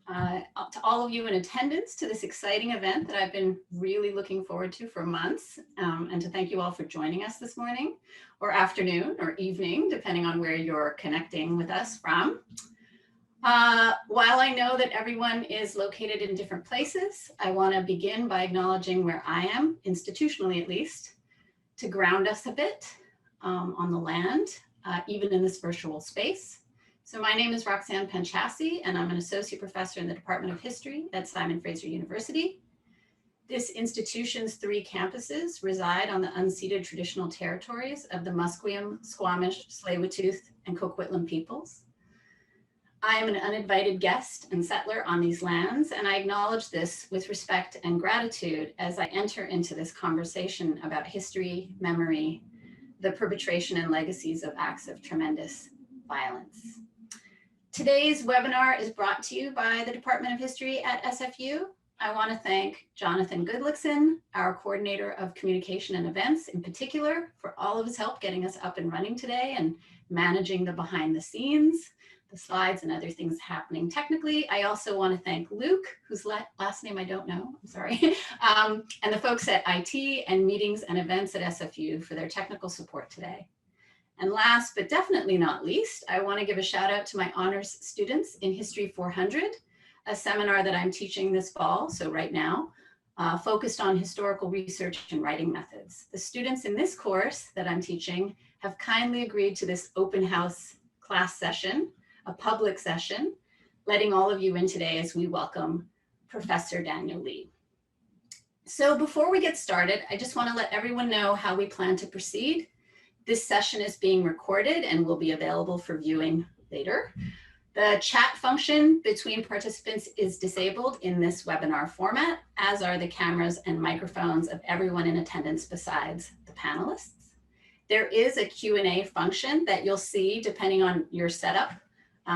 to all of you in attendance to this exciting event that I've been really looking forward to for months, and to thank you all for joining us this morning or afternoon or evening, depending on where you're connecting with us from. While I know that everyone is located in different places, I want to begin by acknowledging where I am, institutionally at least, to ground us a bit on the land, even in this virtual space. So my name is Roxanne Panchasi, and I'm an associate professor in the Department of History at Simon Fraser University. This institution's 3 campuses reside on the unceded traditional territories of the Musqueam, Squamish, Tsleil-Waututh, and Coquitlam peoples. I am an uninvited guest and settler on these lands, and I acknowledge this with respect and gratitude as I enter into this conversation about history, memory, the perpetration and legacies of acts of tremendous violence. Today's webinar is brought to you by the Department of History at SFU. I want to thank Jonathan Goodlickson, our coordinator of communication and events in particular, for all of his help getting us up and running today and managing the behind the scenes, the slides and other things happening technically. I also want to thank Luke, whose last name I don't know, I'm sorry, and the folks at IT and meetings and events at SFU for their technical support today. And last but definitely not least, I want to give a shout out to my honors students in History 400, a seminar that I'm teaching this fall, so right now, focused on historical research and writing methods. The students in this course that I'm teaching have kindly agreed to this open house class session, a public session, letting all of you in today as we welcome Professor Daniel Lee. So before we get started, I just want to let everyone know how we plan to proceed. This session is being recorded and will be available for viewing later. The chat function between participants is disabled in this webinar format, as are the cameras and microphones of everyone in attendance besides the panelists. There is a Q&A function that you'll see depending on your setup.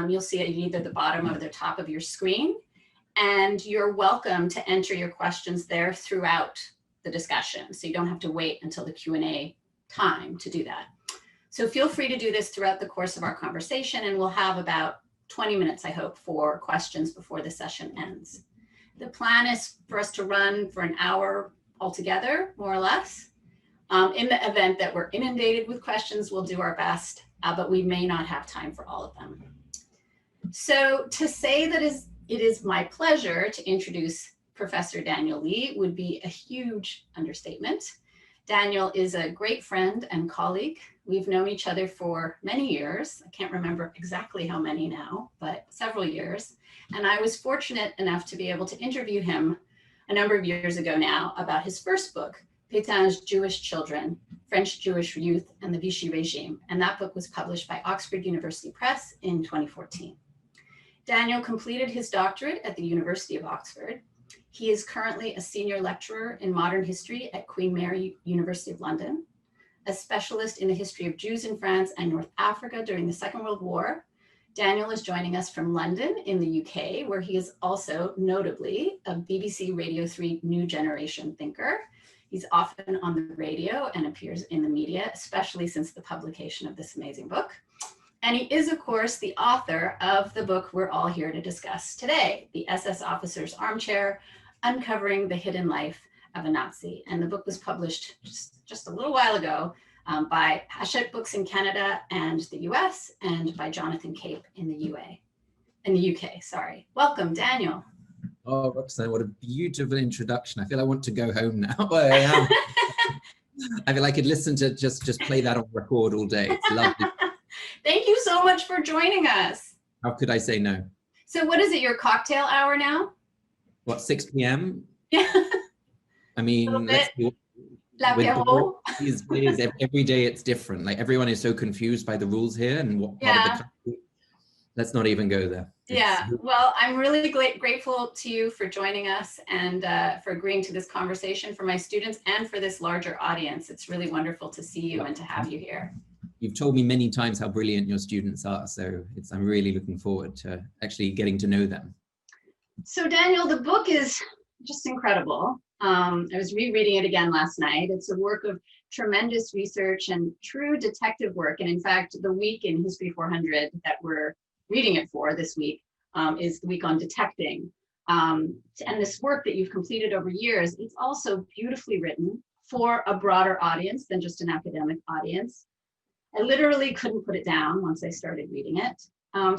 You'll see it at either the bottom or the top of your screen, and you're welcome to enter your questions there throughout the discussion. So you don't have to wait until the Q&A time to do that. So feel free to do this throughout the course of our conversation, and we'll have about 20 minutes, I hope, for questions before the session ends. The plan is for us to run for an hour altogether, more or less. In the event that we're inundated with questions, we'll do our best, but we may not have time for all of them. So to say that it is my pleasure to introduce Professor Daniel Lee would be a huge understatement. Daniel is a great friend and colleague. We've known each other for many years. I can't remember exactly how many now, but several years. And I was fortunate enough to be able to interview him a number of years ago now about his first book, Pétain's Jewish Children, French Jewish Youth and the Vichy Regime. And that book was published by Oxford University Press in 2014. Daniel completed his doctorate at the University of Oxford. He is currently a senior lecturer in modern history at Queen Mary University of London, a specialist in the history of Jews in France and North Africa during the Second World War. Daniel is joining us from London in the UK, where he is also notably a BBC Radio 3 New Generation thinker. He's often on the radio and appears in the media, especially since the publication of this amazing book. And he is, of course, the author of the book we're all here to discuss today, The SS Officer's Armchair, Uncovering the Hidden Life of a Nazi. And the book was published just a little while ago by Hachette Books in Canada and the US, and by Jonathan Cape in the UK, sorry. Welcome, Daniel. Oh, Roxanne, what a beautiful introduction. I feel I want to go home now. I feel I could listen to just play that on record all day. It's lovely. Thank you so much for joining us. How could I say no? So what is it, your cocktail hour now? What, 6 p.m.? Yeah. I mean, let's be, these days, every day it's different. Like everyone is so confused by the rules here and what part of the country. Let's not even go there. Yeah, well, I'm really grateful to you for joining us and for agreeing to this conversation, for my students and for this larger audience. It's really wonderful to see you and to have you here. You've told me many times how brilliant your students are, so I'm really looking forward to actually getting to know them. So Daniel, the book is just incredible. I was rereading it again last night. It's a work of tremendous research and true detective work. And in fact, the week in History 400 that we're reading it for this week is the week on detecting. And this work that you've completed over years, it's also beautifully written for a broader audience than just an academic audience. I literally couldn't put it down once I started reading it.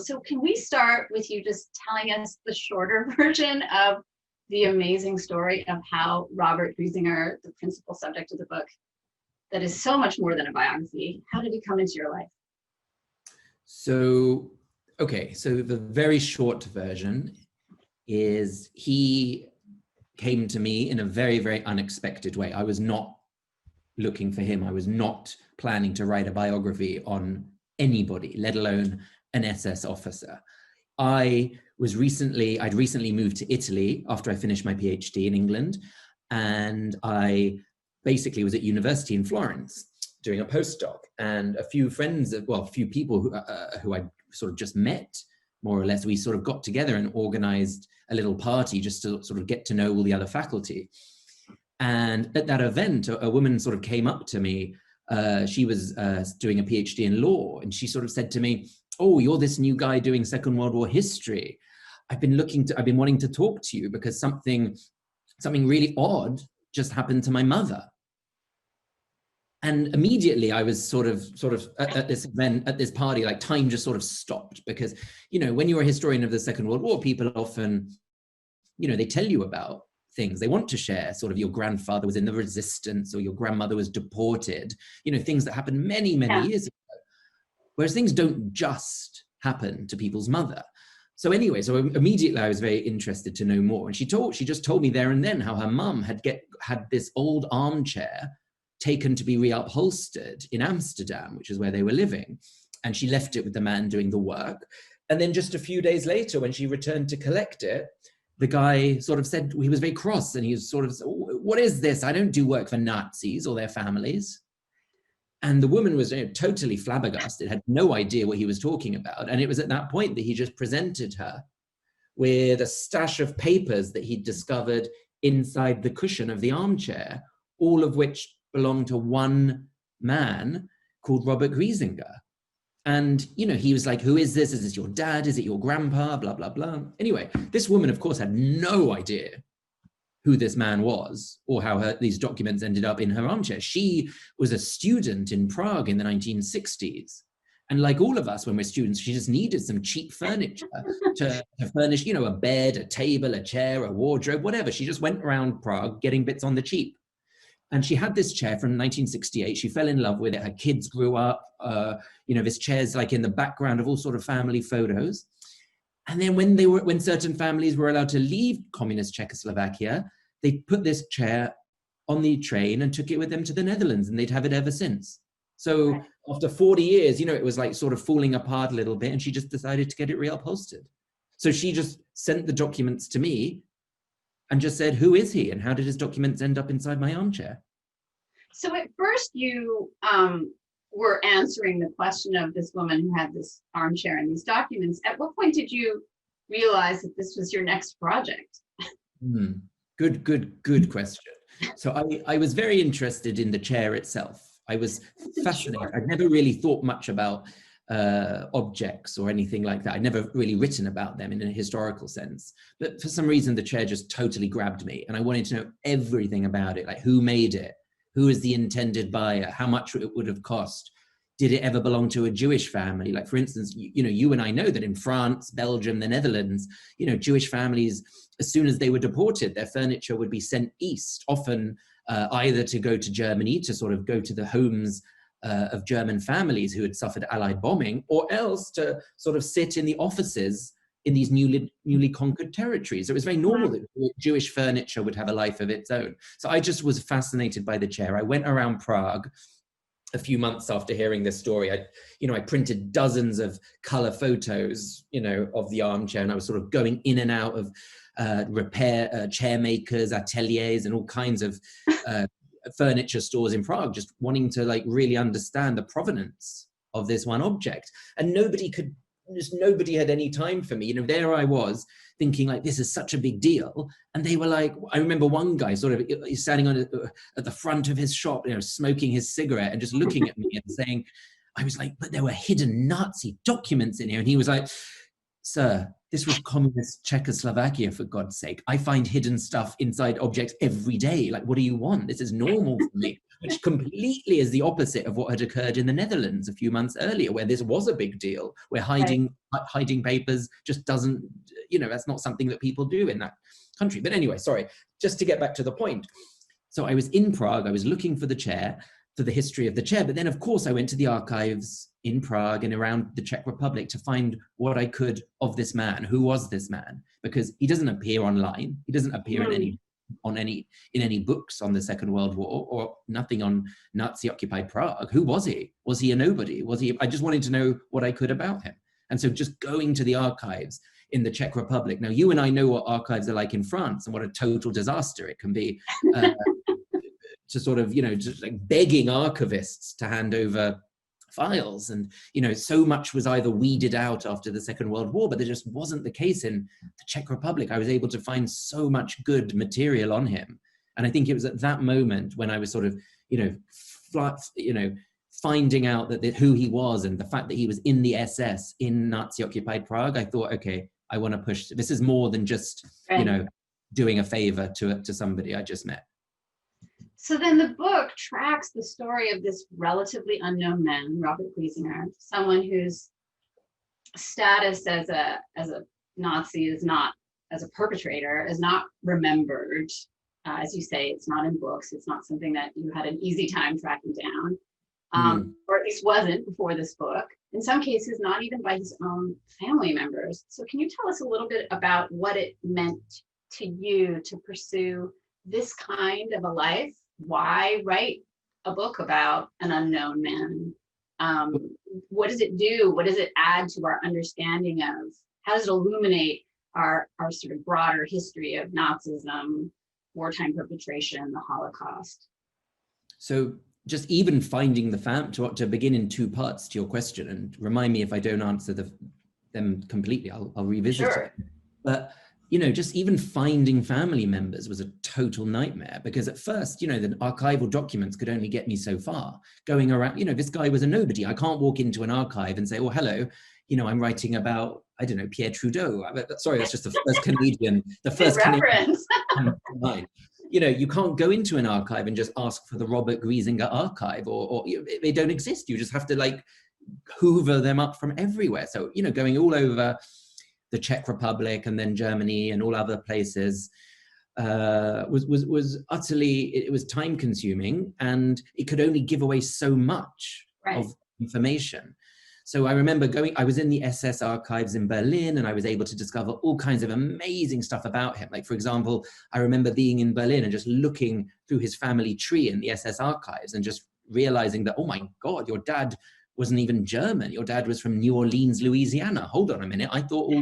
So can we start with you just telling us the shorter version of the amazing story of how Robert Quisener, the principal subject of the book, that is so much more than a biography, how did he come into your life? So, okay, so the very short version is he came to me in a very, very unexpected way. I was not looking for him. I was not planning to write a biography on anybody, let alone an SS officer. I'd recently moved to Italy after I finished my PhD in England, and I basically was at university in Florence doing a postdoc, and a few people who I sort of just met, more or less, we sort of got together and organized a little party just to sort of get to know all the other faculty. And at that event, a woman sort of came up to me. She was doing a PhD in law, and she sort of said to me, "Oh, you're this new guy doing Second World War history. I've been wanting to talk to you because something really odd just happened to my mother." And immediately I was sort of at this event, at this party, like time just sort of stopped, because, you know, when you're a historian of the Second World War, people often, you know, they tell you about things they want to share, sort of your grandfather was in the resistance or your grandmother was deported, you know, things that happened many, many years ago. Whereas things don't just happen to people's mother. So anyway, so immediately I was very interested to know more. And she just told me there and then how her mum had this old armchair taken to be reupholstered in Amsterdam, which is where they were living. And she left it with the man doing the work. And then just a few days later, when she returned to collect it, the guy sort of said, he was very cross, and he was sort of, "What is this? I don't do work for Nazis or their families." And the woman was, you know, totally flabbergasted, had no idea what he was talking about. And it was at that point that he just presented her with a stash of papers that he'd discovered inside the cushion of the armchair, all of which belonged to one man called Robert Quisener. And, you know, he was like, "Who is this? Is this your dad? Is it your grandpa? Blah, blah, blah." Anyway, this woman, of course, had no idea who this man was or how these documents ended up in her armchair. She was a student in Prague in the 1960s. And like all of us, when we're students, she just needed some cheap furniture to furnish, you know, a bed, a table, a chair, a wardrobe, whatever. She just went around Prague getting bits on the cheap. And she had this chair from 1968. She fell in love with it. Her kids grew up. You know, this chair's like in the background of all sort of family photos. And then when certain families were allowed to leave communist Czechoslovakia, they put this chair on the train and took it with them to the Netherlands, and they'd have it ever since. So after 40 years, you know, it was like sort of falling apart a little bit, and she just decided to get it reupholstered. So she just sent the documents to me and just said, "Who is he? And how did his documents end up inside my armchair?" So at first you were answering the question of this woman who had this armchair and these documents. At what point did you realize that this was your next project? Good question. So I was very interested in the chair itself. I was fascinated. Sure. I'd never really thought much about objects or anything like that. I'd never really written about them in a historical sense. But for some reason, the chair just totally grabbed me. And I wanted to know everything about it, like who made it? Who is the intended buyer? How much it would have cost? Did it ever belong to a Jewish family? Like, for instance, you know, you and I know that in France, Belgium, the Netherlands, you know, Jewish families, as soon as they were deported, their furniture would be sent east, often either to go to Germany, to sort of go to the homes of German families who had suffered Allied bombing, or else to sort of sit in the offices in these newly conquered territories. So it was very normal that Jewish furniture would have a life of its own. So I just was fascinated by the chair. I went around Prague a few months after hearing this story. I printed dozens of color photos, you know, of the armchair, and I was sort of going in and out of repair chair makers, ateliers, and all kinds of furniture stores in Prague, just wanting to like really understand the provenance of this one object. And nobody had any time for me. You know, there I was thinking like, this is such a big deal. And they were like, I remember one guy sort of standing at the front of his shop, you know, smoking his cigarette and just looking at me and saying, I was like, "But there were hidden Nazi documents in here." And he was like, "Sir, this was communist Czechoslovakia, for God's sake. I find hidden stuff inside objects every day. Like, what do you want? This is normal for me, which completely is the opposite of what had occurred in the Netherlands a few months earlier, where this was a big deal, where hiding papers just doesn't, that's not something that people do in that country. But anyway, sorry, just to get back to the point. So I was in Prague, I was looking for the chair, for the history of the chair, but then of course I went to the archives in Prague and around the Czech Republic to find what I could of this man. Who was this man? Because he doesn't appear online. He doesn't appear in any books on the Second World War, or nothing on Nazi-occupied Prague. Who was he? Was he a nobody? I just wanted to know what I could about him. And so just going to the archives in the Czech Republic. Now, you and I know what archives are like in France and what a total disaster it can be. To sort of, just like begging archivists to hand over files. And, so much was either weeded out after the Second World War, but there just wasn't the case in the Czech Republic. I was able to find so much good material on him. And I think it was at that moment when I was sort of, finding out that who he was and the fact that he was in the SS in Nazi-occupied Prague, I thought, okay, I want to push. This is more than just, doing a favor to somebody I just met. So then the book tracks the story of this relatively unknown man, Robert Quisener, someone whose status as a Nazi is not, as a perpetrator, is not remembered. As you say, it's not in books. It's not something that you had an easy time tracking down, or at least wasn't before this book. In some cases, not even by his own family members. So can you tell us a little bit about what it meant to you to pursue this kind of a life? Why write a book about an unknown man? What does it do? What does it add to our understanding of, how does it illuminate our sort of broader history of Nazism, wartime perpetration, the Holocaust? So just even finding the to begin in two parts to your question, and remind me if I don't answer them completely, I'll revisit it. But just even finding family members was a total nightmare, because at first, the archival documents could only get me so far. Going around, this guy was a nobody. I can't walk into an archive and say, oh, hello, I'm writing about, I don't know, Pierre Trudeau. Sorry, that's just the first Canadian, reference. Canadian. You can't go into an archive and just ask for the Robert Quisener archive, or they don't exist. You just have to hoover them up from everywhere. So, going all over the Czech Republic and then Germany and all other places was utterly, it was time consuming, and it could only give away so much of information. So I remember I was in the SS archives in Berlin, and I was able to discover all kinds of amazing stuff about him. Like, for example, I remember being in Berlin and just looking through his family tree in the SS archives and just realizing that, oh my God, your dad wasn't even German. Your dad was from New Orleans, Louisiana. Hold on a minute. I thought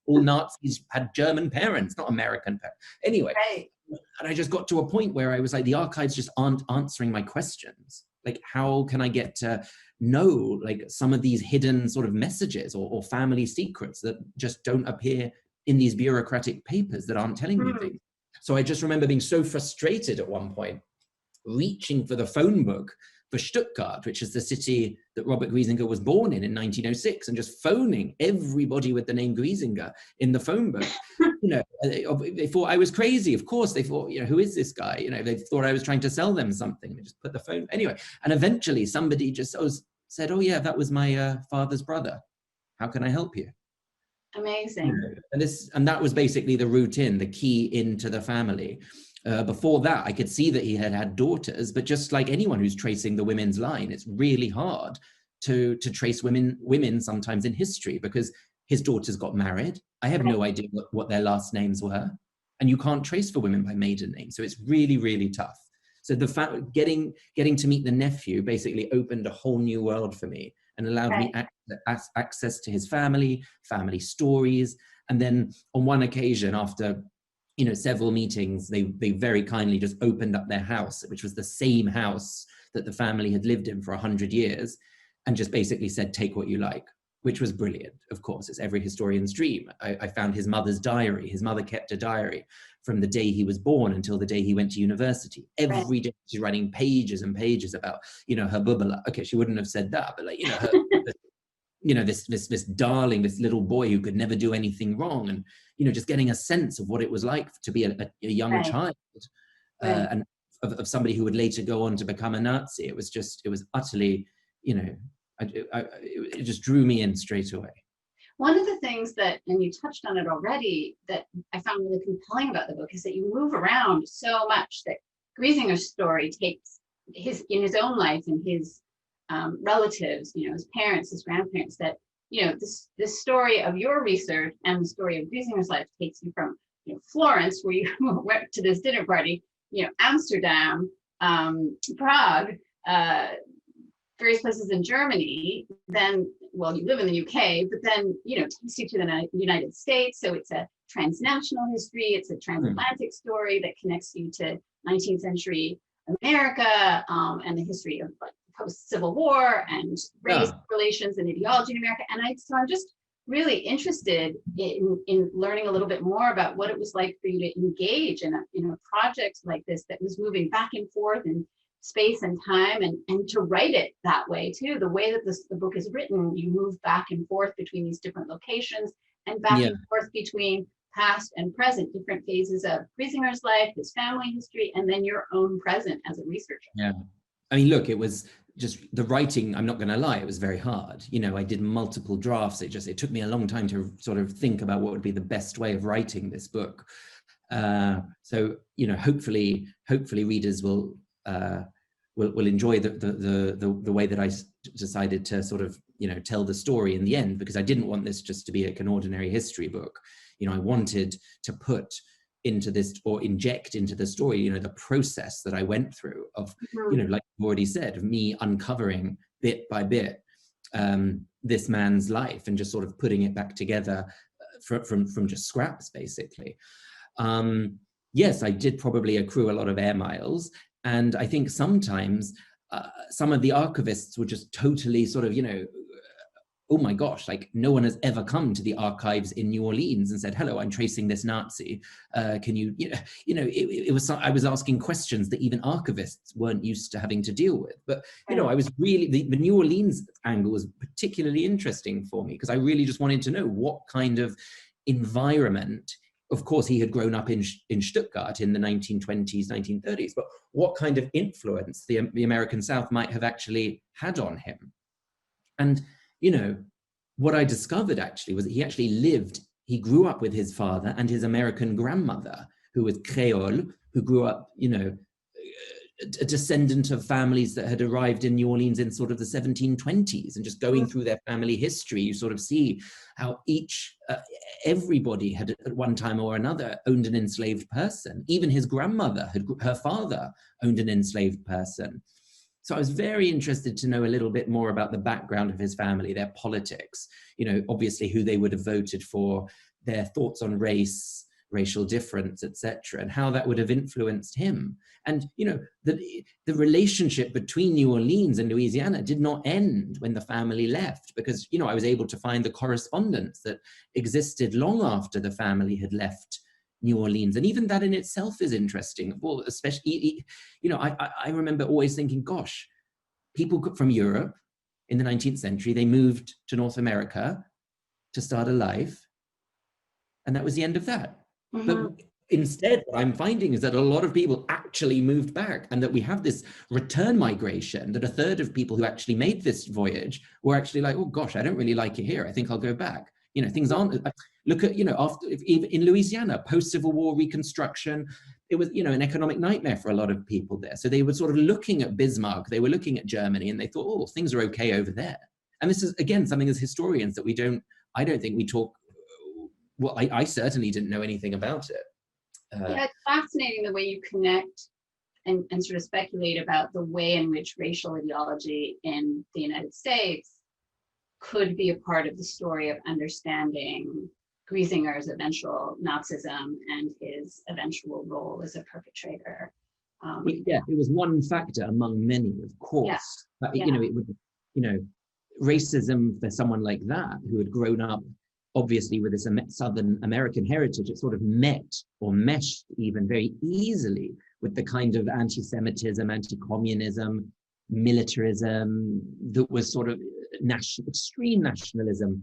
all Nazis had German parents, not American parents. Anyway, and I just got to a point where I was like, the archives just aren't answering my questions. Like, how can I get to know some of these hidden sort of messages or family secrets that just don't appear in these bureaucratic papers that aren't telling me things? So I just remember being so frustrated at one point, reaching for the phone book for Stuttgart, which is the city that Robert Quisener was born in 1906, and just phoning everybody with the name Quisener in the phone book. They thought I was crazy. Of course, they thought, who is this guy? They thought I was trying to sell them something. They just put the phone anyway. And eventually, somebody just said, "Oh yeah, that was my father's brother. How can I help you?" Amazing. And that was basically the route in, the key into the family. Before that, I could see that he had daughters, but just like anyone who's tracing the women's line, it's really hard to trace women sometimes in history, because his daughters got married. I have no idea what their last names were, and you can't trace for women by maiden name. So it's really, really tough. So the fact getting to meet the nephew basically opened a whole new world for me and allowed me access to his family stories. And then on one occasion, after several meetings, they very kindly just opened up their house, which was the same house that the family had lived in for 100 years, and just basically said, take what you like, which was brilliant. Of course, it's every historian's dream. I found his mother's diary. His mother kept a diary from the day he was born until the day he went to university. Every day she's writing pages and pages about, her bubala. Okay, she wouldn't have said that, but her you know, this darling, this little boy who could never do anything wrong, and, you know, just getting a sense of what it was like to be a young child, and of somebody who would later go on to become a Nazi. It was utterly, you know, it just drew me in straight away. One of the things that, and you touched on it already, that I found really compelling about the book is that you move around so much, that Griesinger's story takes in his own life and his relatives, you know, his parents, his grandparents, that, you know, this story of your research and the story of Griesinger's life takes you from, you know, Florence, where you went to this dinner party, you know, Amsterdam, Prague, various places in Germany, then, well, you live in the UK, but then, you know, takes you to the United States. So it's a transnational history, it's a transatlantic story that connects you to 19th century America, and the history of, like, post-Civil War and race relations and ideology in America. And so I'm just really interested in learning a little bit more about what it was like for you to engage in a project like this that was moving back and forth in space and time, and to write it that way too. The way that the book is written, you move back and forth between these different locations and back and forth between past and present, different phases of Griesinger's life, his family history, and then your own present as a researcher. Yeah. I mean, look, it was just the writing, I'm not going to lie, it was very hard. You know, I did multiple drafts. It took me a long time to sort of think about what would be the best way of writing this book. So, you know, hopefully readers will enjoy the way that I decided to sort of, you know, tell the story in the end, because I didn't want this just to be like an ordinary history book. You know, I wanted to put into this, or inject into the story, you know, the process that I went through of, you know, like I've already said, of me uncovering bit by bit this man's life and just sort of putting it back together from just scraps, basically. Yes, I did probably accrue a lot of air miles. And I think sometimes some of the archivists were just totally sort of, you know, oh my gosh, like no one has ever come to the archives in New Orleans and said, hello, I'm tracing this Nazi. Can you, it was, I was asking questions that even archivists weren't used to having to deal with. But, you know, I was really, the New Orleans angle was particularly interesting for me, because I really just wanted to know what kind of environment. Of course, he had grown up in Stuttgart in the 1920s, 1930s, but what kind of influence the American South might have actually had on him. And, you know, what I discovered actually was that he grew up with his father and his American grandmother, who was Creole, who grew up, you know, a descendant of families that had arrived in New Orleans in sort of the 1720s, and just going through their family history, you sort of see how everybody had at one time or another owned an enslaved person. Even his grandmother, her father owned an enslaved person. So I was very interested to know a little bit more about the background of his family, their politics, you know, obviously who they would have voted for, their thoughts on race, racial difference, etc., and how that would have influenced him. And, you know, the relationship between New Orleans and Louisiana did not end when the family left, because, you know, I was able to find the correspondence that existed long after the family had left New Orleans. And even that in itself is interesting. Well, especially, you know, I remember always thinking, gosh, people from Europe in the 19th century, they moved to North America to start a life. And that was the end of that. But instead, what I'm finding is that a lot of people actually moved back, and that we have this return migration, that a third of people who actually made this voyage were actually like, oh gosh, I don't really like it here. I think I'll go back. You know, things aren't, look at, you know, after, even in Louisiana, post-Civil War Reconstruction, it was, you know, an economic nightmare for a lot of people there. So they were sort of looking at Bismarck, they were looking at Germany, and they thought, oh, things are okay over there. And this is, again, something as historians that I don't think we talk, well, I certainly didn't know anything about it. Yeah, it's fascinating the way you connect and sort of speculate about the way in which racial ideology in the United States could be a part of the story of understanding Griesinger's eventual Nazism and his eventual role as a perpetrator. Yeah, it was one factor among many, of course. You know, it would, you know, racism for someone like that who had grown up obviously with this Southern American heritage, it sort of met or meshed even very easily with the kind of anti-Semitism, anti-communism, militarism that was sort of extreme nationalism,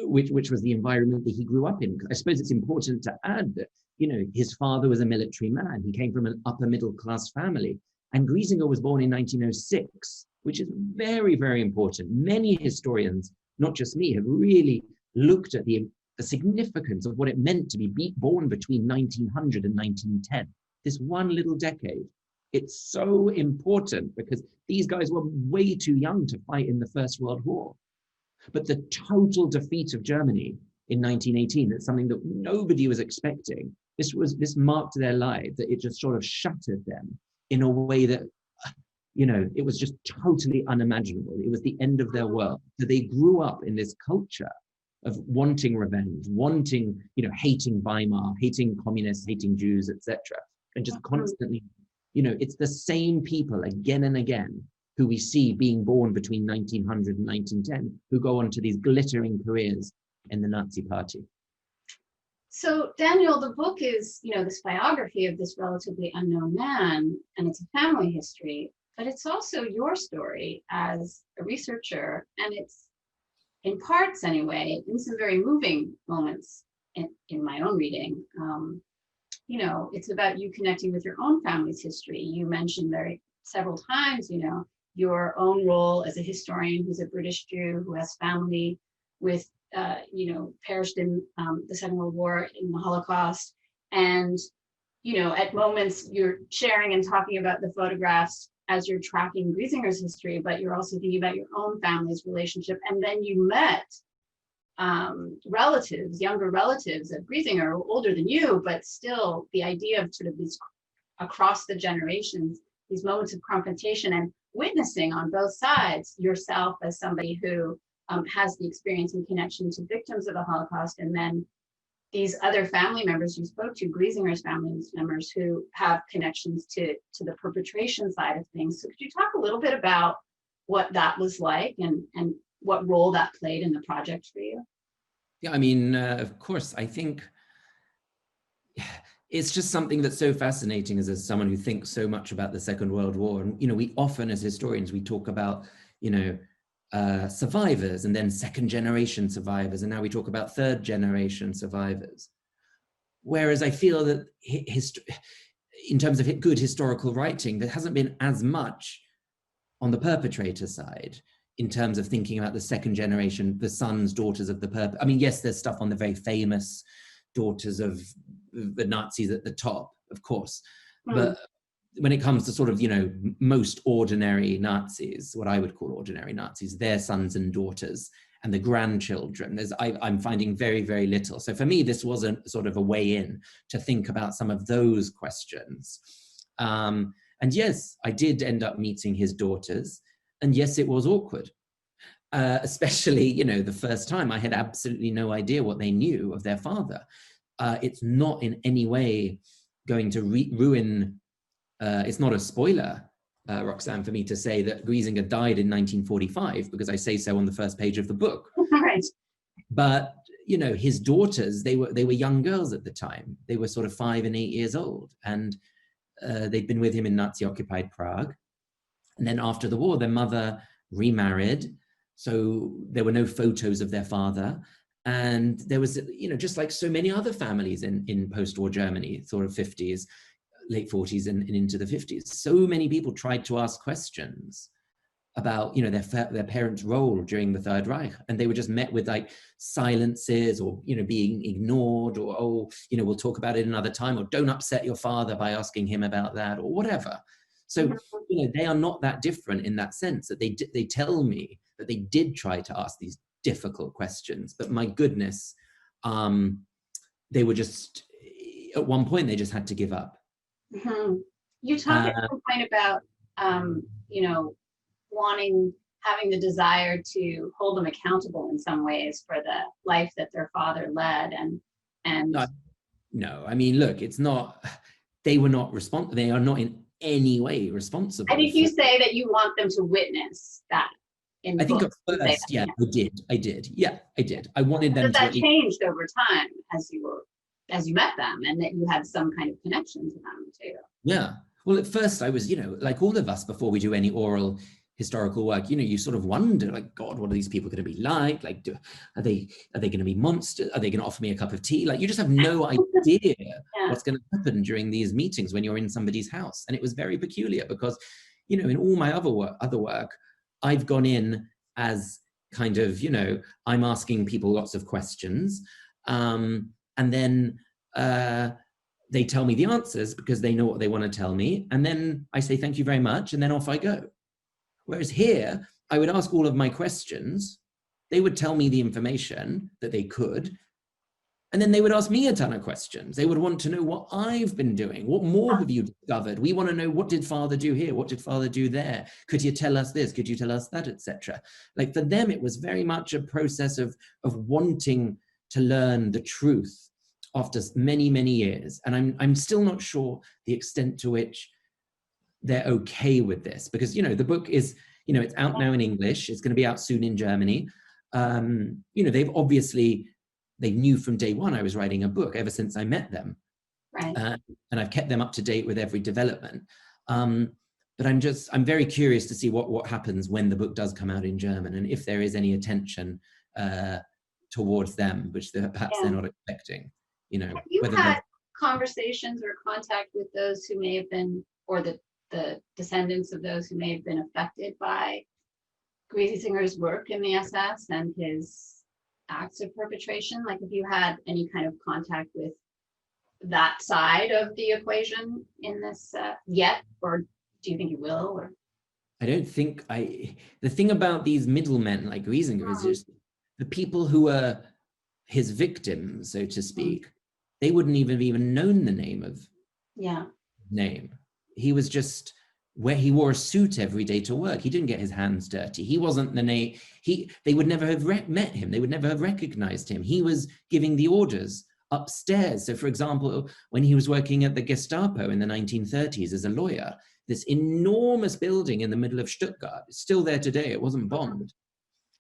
which was the environment that he grew up in. I suppose it's important to add that, you know, his father was a military man. He came from an upper middle class family. And Quisener was born in 1906, which is very, very important. Many historians, not just me, have really looked at the significance of what it meant to be born between 1900 and 1910. This one little decade. It's so important because these guys were way too young to fight in the First World War. But the total defeat of Germany in 1918, that's something that nobody was expecting. This marked their lives, that it just sort of shattered them in a way that, you know, it was just totally unimaginable. It was the end of their world. So they grew up in this culture of wanting revenge, wanting, you know, hating Weimar, hating communists, hating Jews, etc. And just constantly, you know, it's the same people again and again who we see being born between 1900 and 1910, who go on to these glittering careers in the Nazi Party. So Daniel, the book is, you know, this biography of this relatively unknown man, and it's a family history, but it's also your story as a researcher, and it's, in parts anyway, in some very moving moments in my own reading. You know, it's about you connecting with your own family's history. You mentioned several times, you know, your own role as a historian who's a British Jew who has family with, you know, perished in the Second World War, in the Holocaust. And, you know, at moments you're sharing and talking about the photographs as you're tracking Quisener's history, but you're also thinking about your own family's relationship. And then you met relatives, younger relatives of Quisener, older than you, but still the idea of sort of these across the generations, these moments of confrontation and witnessing on both sides, yourself as somebody who has the experience and connection to victims of the Holocaust, and then these other family members you spoke to, Quisener's family members who have connections to the perpetration side of things. So could you talk a little bit about what that was like and what role that played in the project for you? Yeah, I mean, of course, I think it's just something that's so fascinating as someone who thinks so much about the Second World War. And, you know, we often as historians, we talk about, you know, survivors and then second generation survivors. And now we talk about third generation survivors. Whereas I feel that in terms of good historical writing, there hasn't been as much on the perpetrator side in terms of thinking about the second generation, the sons, daughters of the perpetrator. I mean, yes, there's stuff on the very famous daughters of the Nazis at the top, of course. But when it comes to sort of, you know, most ordinary Nazis, what I would call ordinary Nazis, their sons and daughters and the grandchildren, I'm finding very, very little. So for me, this wasn't sort of a way in to think about some of those questions. And yes, I did end up meeting his daughters. And yes, it was awkward, especially, you know, the first time. I had absolutely no idea what they knew of their father. It's not in any way going to ruin, it's not a spoiler, Roxanne, for me to say that Quisener died in 1945, because I say so on the first page of the book. Right. But, you know, his daughters, they were young girls at the time. They were sort of 5 and 8 years old. And they'd been with him in Nazi-occupied Prague. And then after the war, their mother remarried. So there were no photos of their father. And there was, you know, just like so many other families in post-war Germany, sort of 50s, late 40s and into the 50s. So many people tried to ask questions about, you know, their parents' role during the Third Reich. And they were just met with like silences or, you know, being ignored or, oh, you know, we'll talk about it another time, or don't upset your father by asking him about that or whatever. So, you know, they are not that different in that sense, that they tell me that they did try to ask these difficult questions, but my goodness, they were just, at one point, they just had to give up. You talk at some point about, you know, having the desire to hold them accountable in some ways for the life that their father led, and no, I mean, look, it's not, they were not responsible. They are not in any way responsible. I think you say that you want them to witness that in the I think book. at first, yeah, I did. Yeah, I did. I wanted them to. That changed over time as you met them, and that you had some kind of connection to them too. Yeah. Well, at first I was, you know, like all of us before we do any oral historical work, you know, you sort of wonder, like, God, what are these people going to be like? Like, are they going to be monsters? Are they going to offer me a cup of tea? Like, you just have no idea Yeah. what's going to happen during these meetings when you're in somebody's house. And it was very peculiar because, you know, in all my other work, I've gone in as kind of, you know, I'm asking people lots of questions, and then they tell me the answers because they know what they want to tell me. And then I say, thank you very much. And then off I go. Whereas here, I would ask all of my questions. They would tell me the information that they could. And then they would ask me a ton of questions. They would want to know what I've been doing. What more have you discovered? We want to know, what did Father do here? What did Father do there? Could you tell us this? Could you tell us that, etc. Like, for them, it was very much a process of wanting to learn the truth after many, many years. And I'm still not sure the extent to which they're okay with this, because, you know, the book is, you know, it's out now in English. It's going to be out soon in Germany. You know, they knew from day one I was writing a book ever since I met them. Right. And I've kept them up to date with every development. But I'm very curious to see what happens when the book does come out in German, and if there is any attention towards them, which perhaps they're not expecting. You know, have you had conversations or contact with those who may have been, or the descendants of those who may have been affected by Griesinger's work in the SS and his acts of perpetration? Like, have you had any kind of contact with that side of the equation in this yet, or do you think you will? Or I don't think the thing about these middlemen like Griesinger is just the people who are his victims, so to speak, they wouldn't even have even known the name. He was just where he wore a suit every day to work. He didn't get his hands dirty. He wasn't the name. They would never have met him. They would never have recognized him. He was giving the orders upstairs. So, for example, when he was working at the Gestapo in the 1930s as a lawyer, this enormous building in the middle of Stuttgart, it's still there today. It wasn't bombed.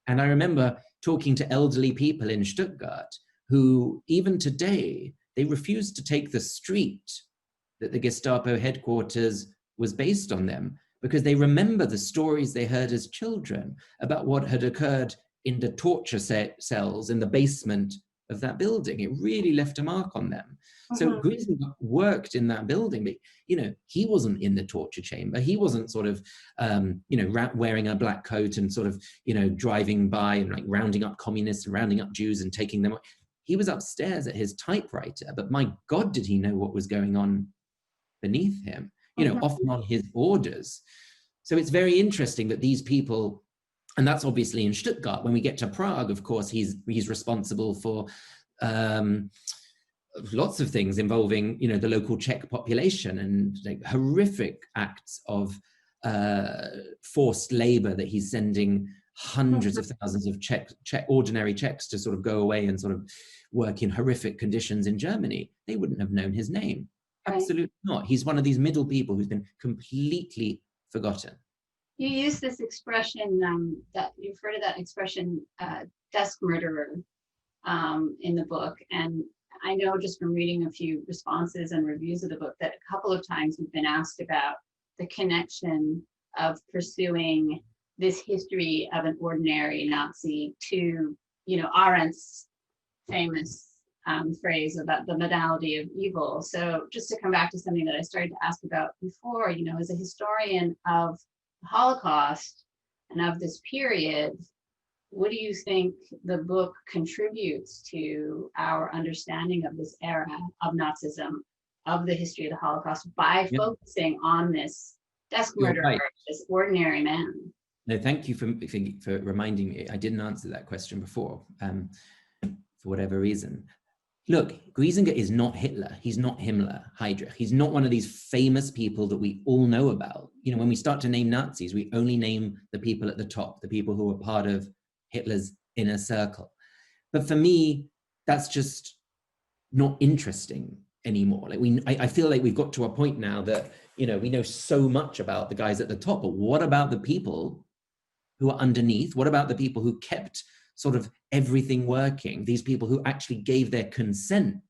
And I remember talking to elderly people in Stuttgart who, even today, they refused to take the street that the Gestapo headquarters was based on them, because they remember the stories they heard as children about what had occurred in the torture cells in the basement of that building. It really left a mark on them. So Griesinger worked in that building, but, you know, he wasn't in the torture chamber. He wasn't sort of, you know, wearing a black coat and sort of, you know, driving by and like rounding up communists and rounding up Jews and taking them. He was upstairs at his typewriter, but my God, did he know what was going on beneath him, you know, often on his orders. So it's very interesting that these people, and that's obviously in Stuttgart. When we get to Prague, of course, he's responsible for lots of things involving, you know, the local Czech population and like horrific acts of forced labor that he's sending hundreds of thousands of ordinary Czechs to sort of go away and sort of work in horrific conditions in Germany. They wouldn't have known his name. Absolutely not. He's one of these middle people who's been completely forgotten. You use this expression, that you've heard of that expression, desk murderer, in the book. And I know just from reading a few responses and reviews of the book that a couple of times we've been asked about the connection of pursuing this history of an ordinary Nazi to, you know, Arendt's famous phrase about the modality of evil. So just to come back to something that I started to ask about before, you know, as a historian of the Holocaust and of this period, what do you think the book contributes to our understanding of this era of Nazism, of the history of the Holocaust, by focusing on this desk murderer, this ordinary man? No, thank you for reminding me. I didn't answer that question before, for whatever reason. Look, Griesinger is not Hitler. He's not Himmler, Heydrich. He's not one of these famous people that we all know about. You know, when we start to name Nazis, we only name the people at the top, the people who were part of Hitler's inner circle. But for me, that's just not interesting anymore. Like I feel like we've got to a point now that, you know, we know so much about the guys at the top, but what about the people who are underneath? What about the people who kept sort of everything working? These people who actually gave their consent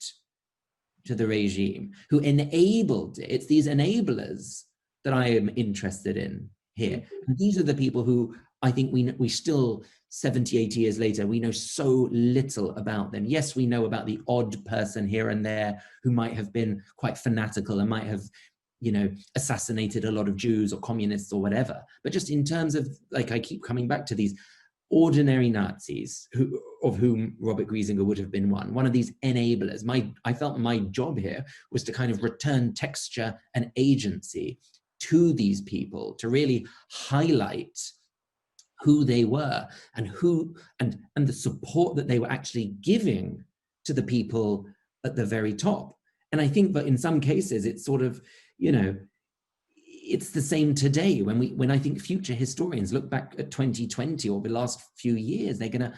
to the regime, who enabled it. It's these enablers that I am interested in here. And these are the people who I think we still, 70, 80 years later, we know so little about them. Yes, we know about the odd person here and there who might have been quite fanatical and might have, you know, assassinated a lot of Jews or communists or whatever. But just in terms of, like, I keep coming back to these ordinary Nazis, of whom Robert Quisener would have been one of these enablers. I felt my job here was to kind of return texture and agency to these people, to really highlight who they were and the support that they were actually giving to the people at the very top. And I think that in some cases it's sort of, you know, it's the same today when I think future historians look back at 2020 or the last few years, they're gonna,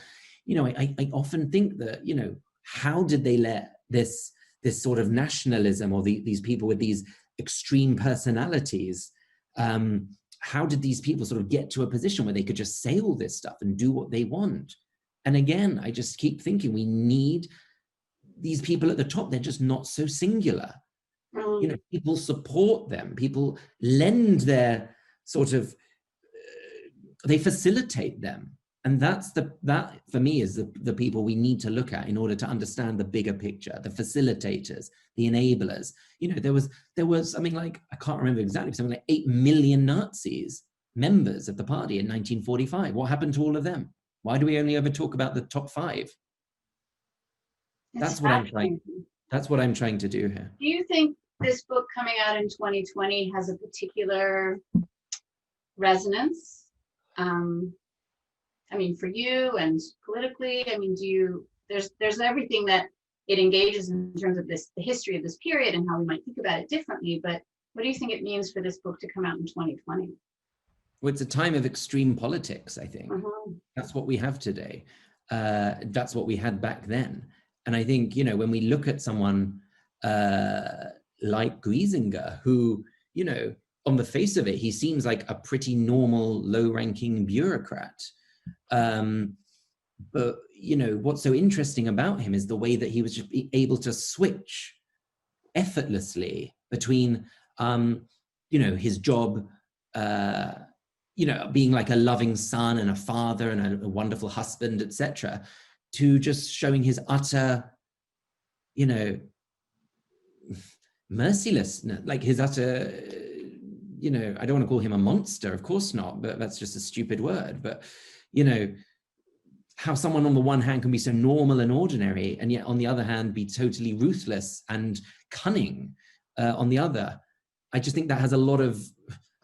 you know, I often think that, you know, how did they let this sort of nationalism or these people with these extreme personalities, how did these people sort of get to a position where they could just say all this stuff and do what they want? And again, I just keep thinking we need these people at the top. They're just not so singular. You know, people support them. People lend their sort of, they facilitate them. And that for me is the people we need to look at in order to understand the bigger picture, the facilitators, the enablers. You know, there was something like, I can't remember exactly, something like 8 million Nazis, members of the party in 1945. What happened to all of them? Why do we only ever talk about the top 5? That's what I'm trying to do here. Do you think this book coming out in 2020 has a particular resonance? I mean, for you and politically, I mean, there's everything that it engages in terms of the history of this period and how we might think about it differently, but what do you think it means for this book to come out in 2020? Well, it's a time of extreme politics, I think. That's what we have today. That's what we had back then. And I think, you know, when we look at someone like Quisener, who, you know, on the face of it, he seems like a pretty normal, low-ranking bureaucrat. But, you know, what's so interesting about him is the way that he was just able to switch effortlessly between, you know, his job, you know, being like a loving son and a father and a wonderful husband, etc., to just showing his utter, you know, mercilessness, like his utter, you know, I don't want to call him a monster, of course not, but that's just a stupid word. But, you know, how someone on the one hand can be so normal and ordinary, and yet on the other hand be totally ruthless and cunning on the other. I just think that has a lot of,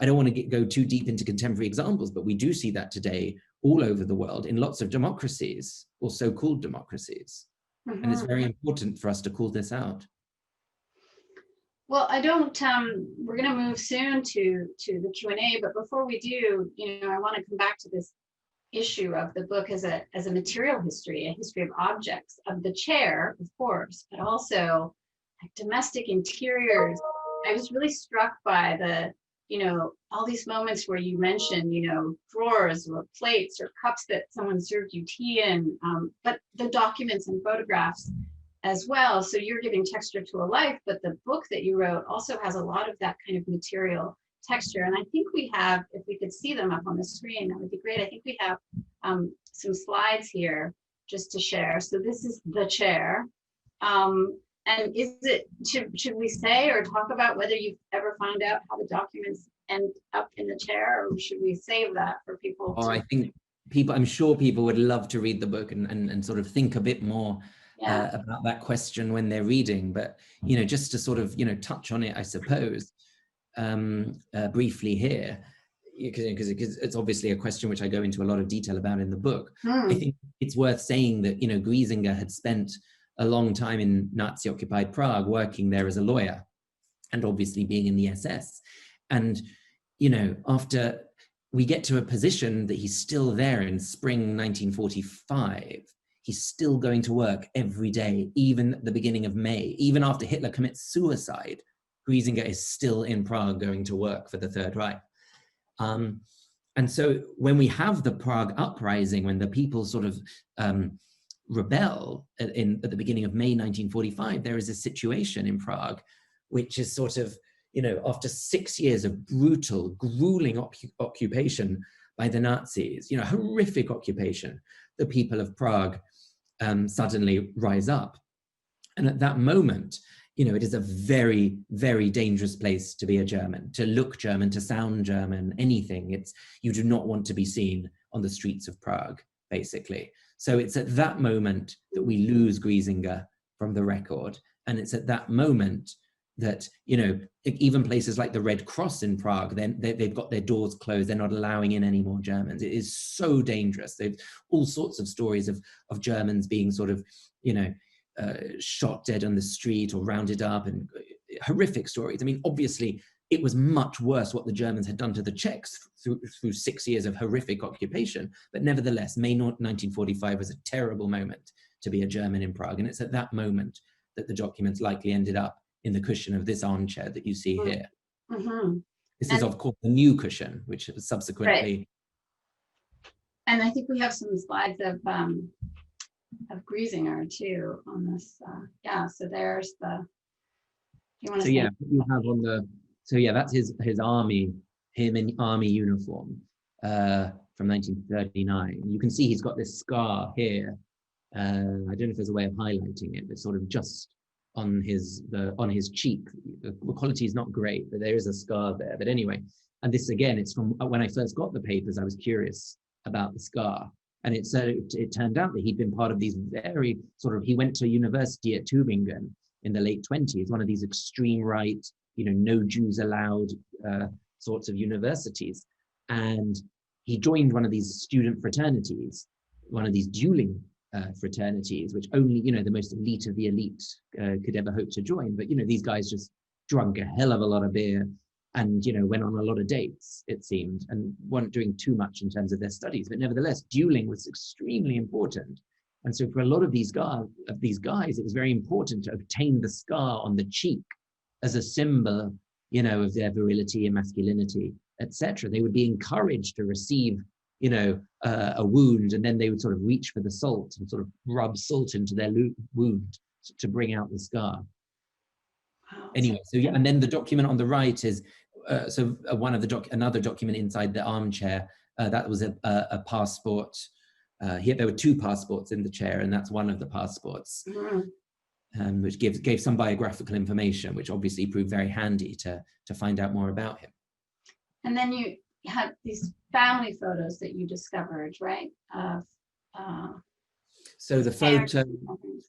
I don't want to go too deep into contemporary examples, but we do see that today all over the world in lots of democracies, or so-called democracies. And it's very important for us to call this out. Well, we're going to move soon to the Q&A, but before we do, you know, I want to come back to this issue of the book as a material history, a history of objects, of the chair, of course, but also like domestic interiors. I was really struck by the, you know, all these moments where you mentioned, you know, drawers or plates or cups that someone served you tea in, but the documents and photographs as well. So you're giving texture to a life, but the book that you wrote also has a lot of that kind of material texture. And I think we have, if we could see them up on the screen, that would be great. I think we have some slides here just to share. So this is the chair. And is it, should we say or talk about whether you've ever found out how the documents end up in the chair, or should we save that for people? Oh, I think I'm sure people would love to read the book and sort of think a bit more about that question when they're reading. But, you know, just to sort of, you know, touch on it, I suppose, briefly here, because it's obviously a question which I go into a lot of detail about in the book. I think it's worth saying that, you know, Quisener had spent a long time in Nazi-occupied Prague, working there as a lawyer, and obviously being in the SS. And, you know, after we get to a position that he's still there in spring 1945, he's still going to work every day, even at the beginning of May, even after Hitler commits suicide, Quisener is still in Prague going to work for the Third Reich. And so when we have the Prague uprising, when the people sort of rebel at the beginning of May 1945, there is a situation in Prague which is sort of, you know, after 6 years of brutal, grueling occupation by the Nazis, you know, horrific occupation, the people of Prague suddenly rise up. And at that moment, you know, it is a very, very dangerous place to be a German, to look German, to sound German, anything. It's, you do not want to be seen on the streets of Prague, basically. So it's at that moment that we lose Quisener from the record. And it's at that moment that, you know, even places like the Red Cross in Prague, then they've got their doors closed. They're not allowing in any more Germans. It is so dangerous. They've all sorts of stories of Germans being sort of, you know, shot dead on the street or rounded up, and horrific stories. I mean, obviously, it was much worse what the Germans had done to the Czechs through 6 years of horrific occupation. But nevertheless, May 1945 was a terrible moment to be a German in Prague. And it's at that moment that the documents likely ended up in the cushion of this armchair that you see here. Mm-hmm. This is, of course, the new cushion, which was subsequently... Right. And I think we have some slides of Quisener too on this. Yeah, so there's the... You want to yeah, you have on the... So yeah, that's his army, him in army uniform from 1939. You can see he's got this scar here. I don't know if there's a way of highlighting it, but sort of just on his cheek. The quality is not great, but there is a scar there. But anyway, and this again, it's from when I first got the papers, I was curious about the scar. And it turned out that he'd been part of these very sort of, he went to university at Tübingen in the late 20s, one of these extreme right, you know, no Jews allowed sorts of universities. And he joined one of these student fraternities, one of these dueling fraternities, which only, you know, the most elite of the elite could ever hope to join. But, you know, these guys just drank a hell of a lot of beer and, you know, went on a lot of dates, it seemed, and weren't doing too much in terms of their studies. But nevertheless, dueling was extremely important. And so for a lot of these guys, it was very important to obtain the scar on the cheek as a symbol, you know, of their virility and masculinity, etc. They would be encouraged to receive, you know, a wound, and then they would sort of reach for the salt and sort of rub salt into their wound to bring out the scar. Wow. Anyway, so yeah, and then the document on the right is another document inside the armchair. That was a passport. There were 2 passports in the chair, and that's one of the passports, which gave some biographical information, which obviously proved very handy to find out more about him. And then you had these family photos that you discovered, right? So the photo,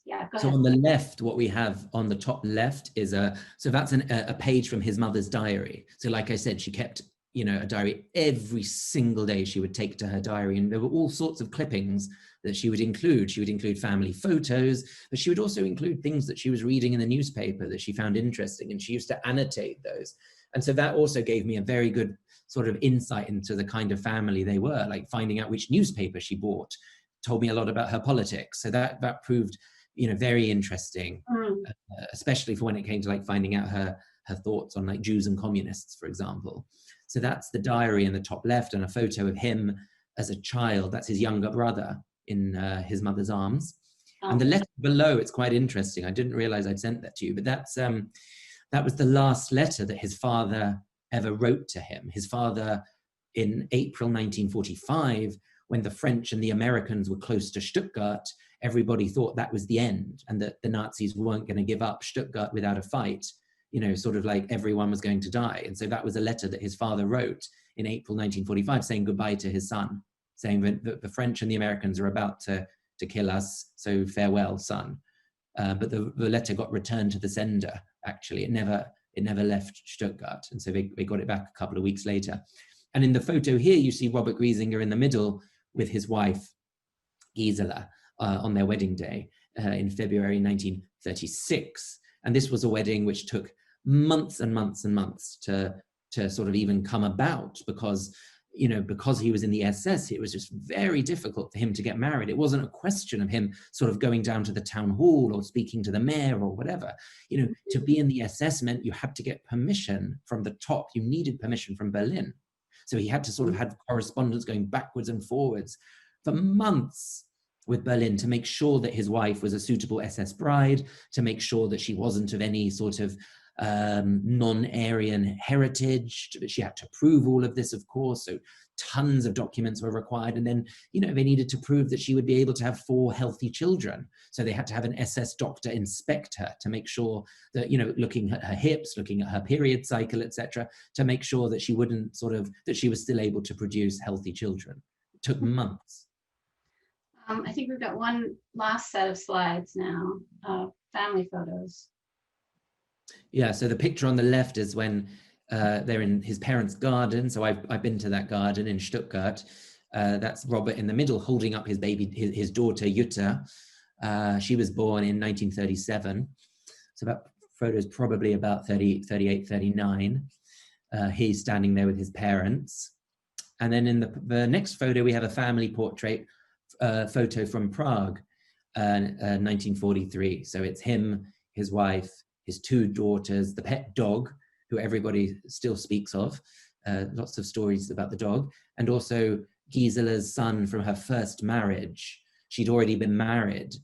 yeah, so on the left, what we have on the top left is so that's a page from his mother's diary. So like I said, she kept, you know, a diary every single day. She would take to her diary, and there were all sorts of clippings that she would include. She would include family photos, but she would also include things that she was reading in the newspaper that she found interesting, and she used to annotate those. And so that also gave me a very good sort of insight into the kind of family they were, like finding out which newspaper she bought told me a lot about her politics. So that proved, you know, very interesting, especially for when it came to like finding out her thoughts on like Jews and communists, for example. So that's the diary in the top left, and a photo of him as a child. That's his younger brother in his mother's arms. And the letter below, it's quite interesting. I didn't realize I'd sent that to you, but that was the last letter that his father ever wrote to him. His father, in April 1945, when the French and the Americans were close to Stuttgart, everybody thought that was the end, and that the Nazis weren't going to give up Stuttgart without a fight. You know, sort of like everyone was going to die. And so that was a letter that his father wrote in April 1945, saying goodbye to his son, saying that the French and the Americans are about to kill us, so farewell, son. But the letter got returned to the sender, actually. It never left Stuttgart. And so they got it back a couple of weeks later. And in the photo here, you see Robert Quisener in the middle with his wife, Gisela, on their wedding day in February 1936. And this was a wedding which took months and months and months to sort of even come about, because, you know, because he was in the SS, it was just very difficult for him to get married. It wasn't a question of him sort of going down to the town hall or speaking to the mayor or whatever. You know, to be in the SS meant you had to get permission from the top. You needed permission from Berlin. So he had to sort of have correspondence going backwards and forwards for months with Berlin to make sure that his wife was a suitable SS bride, to make sure that she wasn't of any sort of non-Aryan heritage. She had to prove all of this, of course, so tons of documents were required. And then, they needed to prove that she would be able to have 4 healthy children. So they had to have an SS doctor inspect her to make sure that, looking at her hips, looking at her period cycle, etc., to make sure that she wouldn't that she was still able to produce healthy children. It took months. I think we've got one last set of slides now, family photos. Yeah, so the picture on the left is when they're in his parents' garden. So I've been to that garden in Stuttgart. That's Robert in the middle holding up his baby, his daughter Jutta. She was born in 1937. So that photo is probably about 38, 39. He's standing there with his parents. And then in the next photo, we have a family portrait photo from Prague, 1943. So it's him, his wife, his 2 daughters, the pet dog, who everybody still speaks of. Lots of stories about the dog. And also Gisela's son from her first marriage. She'd already been married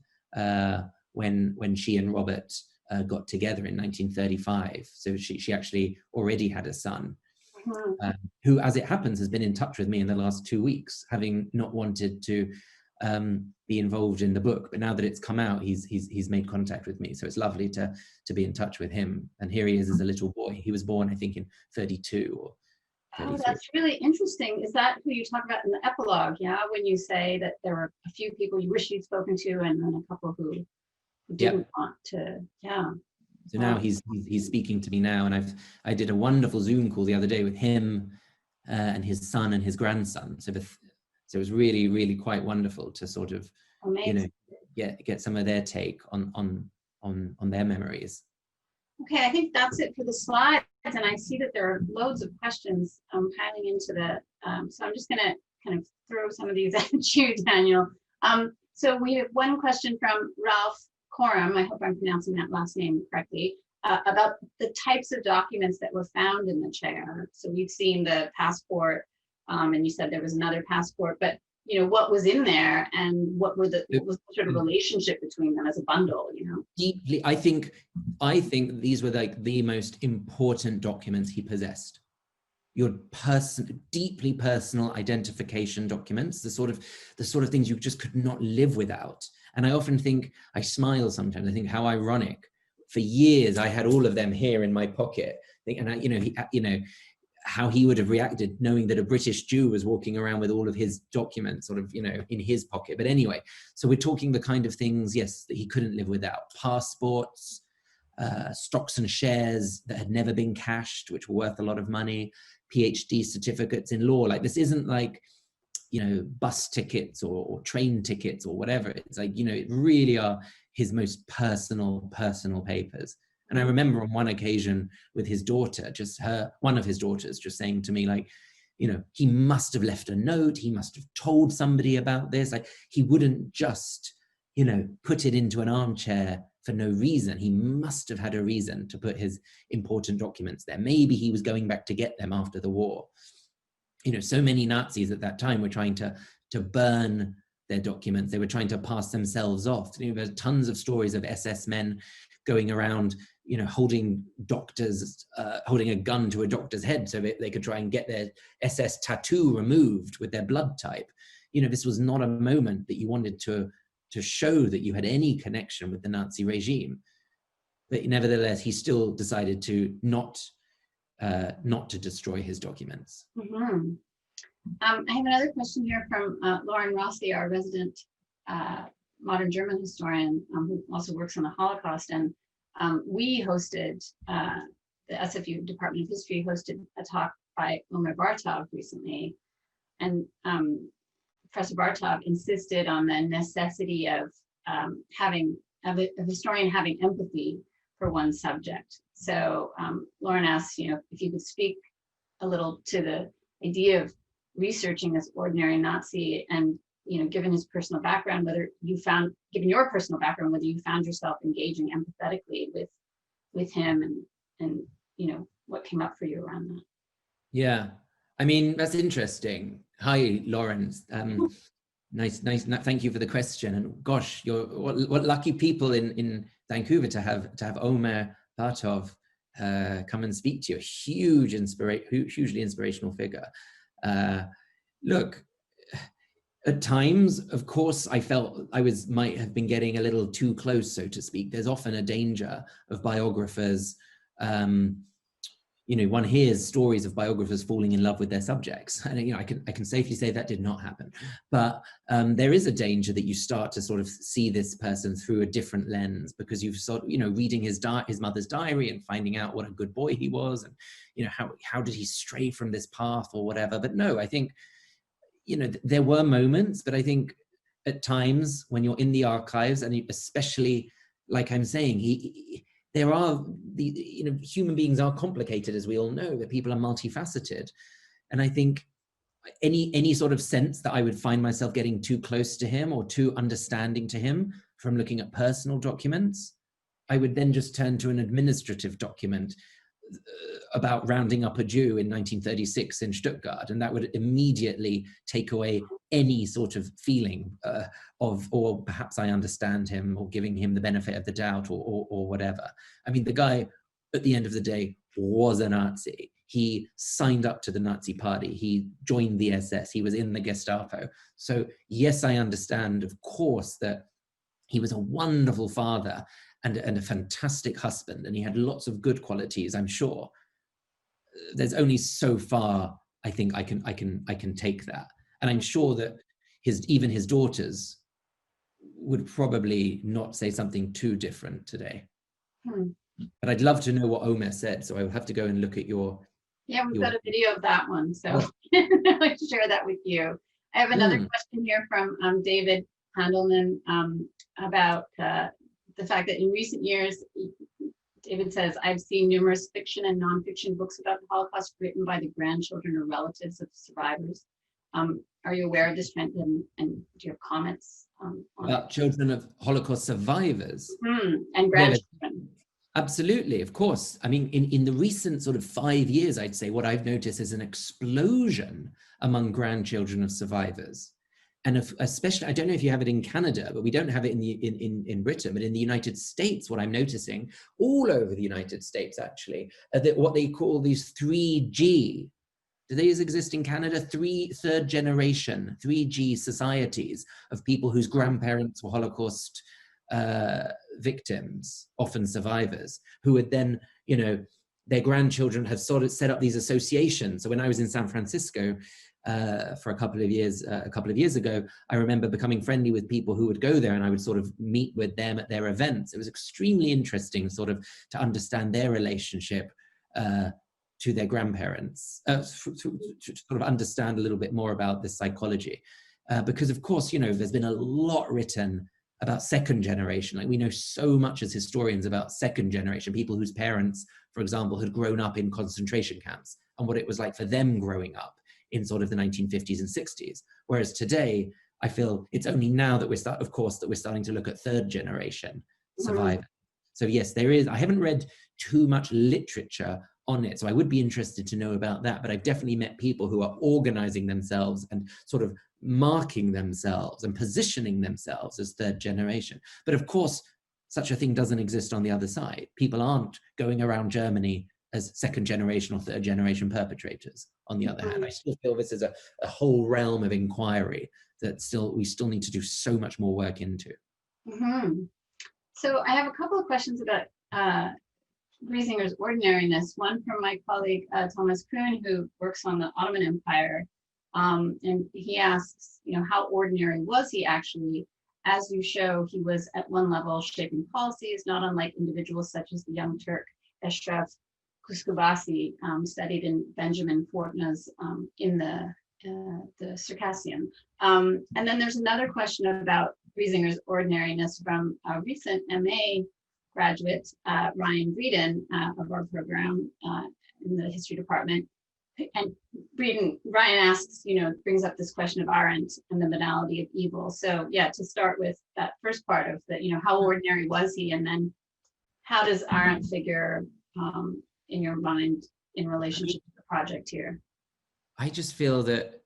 when she and Robert got together in 1935. So she actually already had a son. Who, as it happens, has been in touch with me in the last 2 weeks, having not wanted to be involved in the book, but now that it's come out, he's made contact with me. So it's lovely to be in touch with him. And here he is as a little boy. He was born, I think, in 32 or 33. Oh, that's really interesting. Is that who you talk about in the epilogue? Yeah, when you say that there were a few people you wish you'd spoken to, and then a couple who didn't want to. Yeah. So now he's speaking to me now, and I did a wonderful Zoom call the other day with him and his son and his grandson. So it was really, really quite wonderful to sort of, get some of their take on their memories. Okay, I think that's it for the slides, and I see that there are loads of questions piling into the. So I'm just going to kind of throw some of these at you, Daniel. So we have one question from Ralph Coram, I hope I'm pronouncing that last name correctly, about the types of documents that were found in the chair. So we've seen the passport, and you said there was another passport, but what was in there, and what was the sort of relationship between them as a bundle? Deeply, I think these were like the most important documents he possessed. Your deeply personal identification documents, the sort of things you just could not live without. And I often think, I smile sometimes, I think how ironic. For years, I had all of them here in my pocket. And how he would have reacted knowing that a British Jew was walking around with all of his documents sort of, in his pocket. But anyway, so we're talking the kind of things, yes, that he couldn't live without. Passports, stocks and shares that had never been cashed, which were worth a lot of money, PhD certificates in law. Like, this isn't like, bus tickets or train tickets or whatever. It's like, it really are his most personal papers. And I remember on one occasion with his daughter, one of his daughters just saying to me, like, he must have left a note. He must have told somebody about this. Like, he wouldn't just, put it into an armchair for no reason. He must have had a reason to put his important documents there. Maybe he was going back to get them after the war. So many Nazis at that time were trying to burn their documents. They were trying to pass themselves off. There's tons of stories of SS men going around, holding a gun to a doctor's head so they could try and get their SS tattoo removed with their blood type. This was not a moment that you wanted to show that you had any connection with the Nazi regime. But nevertheless, he still decided to not to destroy his documents. Mm-hmm. I have another question here from Lauren Rossi, our resident modern German historian, who also works on the Holocaust. And we hosted, the SFU Department of History hosted a talk by Omer Bartov recently. And Professor Bartov insisted on the necessity of a historian having empathy for one subject. So Lauren asks, if you could speak a little to the idea of researching this ordinary Nazi, and given his personal background, whether you found yourself engaging empathetically with him, and what came up for you around that. Yeah, I mean, that's interesting. Hi, Lawrence. Nice. Thank you for the question. And gosh, what lucky people in Vancouver to have Omer Bartov come and speak to you. A hugely inspirational figure. Look, at times, of course, I felt I might have been getting a little too close, so to speak. There's often a danger of biographers. You know, one hears stories of biographers falling in love with their subjects, and you know, I can safely say that did not happen. But there is a danger that you start to sort of see this person through a different lens, because you've sort of, you know, reading his mother's diary and finding out what a good boy he was, and you know, how did he stray from this path or whatever. But no, I think, you know, there were moments, but I think at times when you're in the archives, and especially, like I'm saying, there are you know, human beings are complicated, as we all know, that people are multifaceted. And I think any sort of sense that I would find myself getting too close to him or too understanding to him from looking at personal documents, I would then just turn to an administrative document about rounding up a Jew in 1936 in Stuttgart, and that would immediately take away any sort of feeling or perhaps I understand him, or giving him the benefit of the doubt, or whatever. I mean, the guy at the end of the day was a Nazi. He signed up to the Nazi party. He joined the SS. He was in the Gestapo. So yes, I understand, of course, that he was a wonderful father and a fantastic husband, and he had lots of good qualities, I'm sure. There's only so far I think I can take that. And I'm sure that even his daughters would probably not say something too different today. But I'd love to know what Omer said, so I would have to go and look at your... Yeah, we've got a video of that one, so I'll share that with you. I have another question here from David Handelman about the fact that in recent years, David says, I've seen numerous fiction and nonfiction books about the Holocaust written by the grandchildren or relatives of survivors. Are you aware of this trend, and do you have comments on about children of Holocaust survivors? And grandchildren. Absolutely, of course. I mean, in the recent sort of 5 years, I'd say what I've noticed is an explosion among grandchildren of survivors. And especially, I don't know if you have it in Canada, but we don't have it in Britain, but in the United States, what I'm noticing all over the United States, actually, are that what they call these 3G, do these exist in Canada? Third generation, 3G societies of people whose grandparents were Holocaust victims, often survivors, who would then, you know, their grandchildren have sort of set up these associations. So when I was in San Francisco for a couple of years ago, I remember becoming friendly with people who would go there, and I would sort of meet with them at their events. It was extremely interesting sort of to understand their relationship to their grandparents, to sort of understand a little bit more about this psychology. Because of course, you know, there's been a lot written about second generation. Like, we know so much as historians about second generation, people whose parents, for example, had grown up in concentration camps and what it was like for them growing up in sort of the 1950s and 60s. Whereas today, I feel it's only now that we're starting to look at third generation survivors. So yes, there is, I haven't read too much literature on it, so I would be interested to know about that, but I've definitely met people who are organizing themselves and sort of marking themselves and positioning themselves as third generation. But of course, such a thing doesn't exist on the other side. People aren't going around Germany as second generation or third generation perpetrators. On the other hand, I still feel this is a whole realm of inquiry that we still need to do so much more work into. So I have a couple of questions about Griesinger's ordinariness. One from my colleague Thomas Kuhn, who works on the Ottoman Empire, and he asks, you know, how ordinary was he actually? As you show, he was at one level shaping policies, not unlike individuals such as the young Turk Eşref Kuşkubasi, studied in Benjamin Fortna's in the Circassian. And then there's another question about Griesinger's ordinariness from a recent MA graduate, Ryan Breeden, of our program in the history department. And Ryan asks, you know, brings up this question of Arendt and the banality of evil. So yeah, to start with that first part of the, you know, how ordinary was he? And then how does Arendt figure in your mind in relationship to the project here? I just feel that,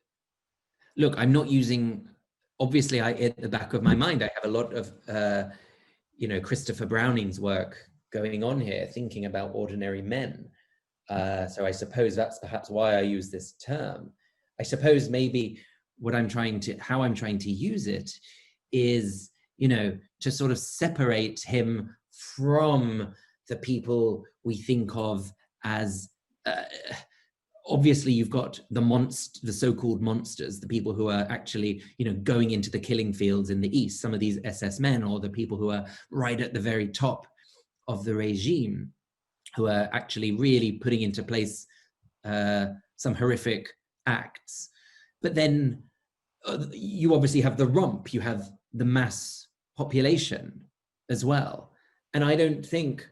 look, I'm not using, obviously at the back of my mind, I have a lot of, you know, Christopher Browning's work going on here, thinking about ordinary men. So I suppose that's perhaps why I use this term. I suppose maybe how I'm trying to use it is, to sort of separate him from the people we think of as, obviously you've got the so-called monsters, the people who are actually, going into the killing fields in the East, some of these SS men, or the people who are right at the very top of the regime, who are actually really putting into place some horrific acts. But then you obviously have the rump, you have the mass population as well. And I don't think,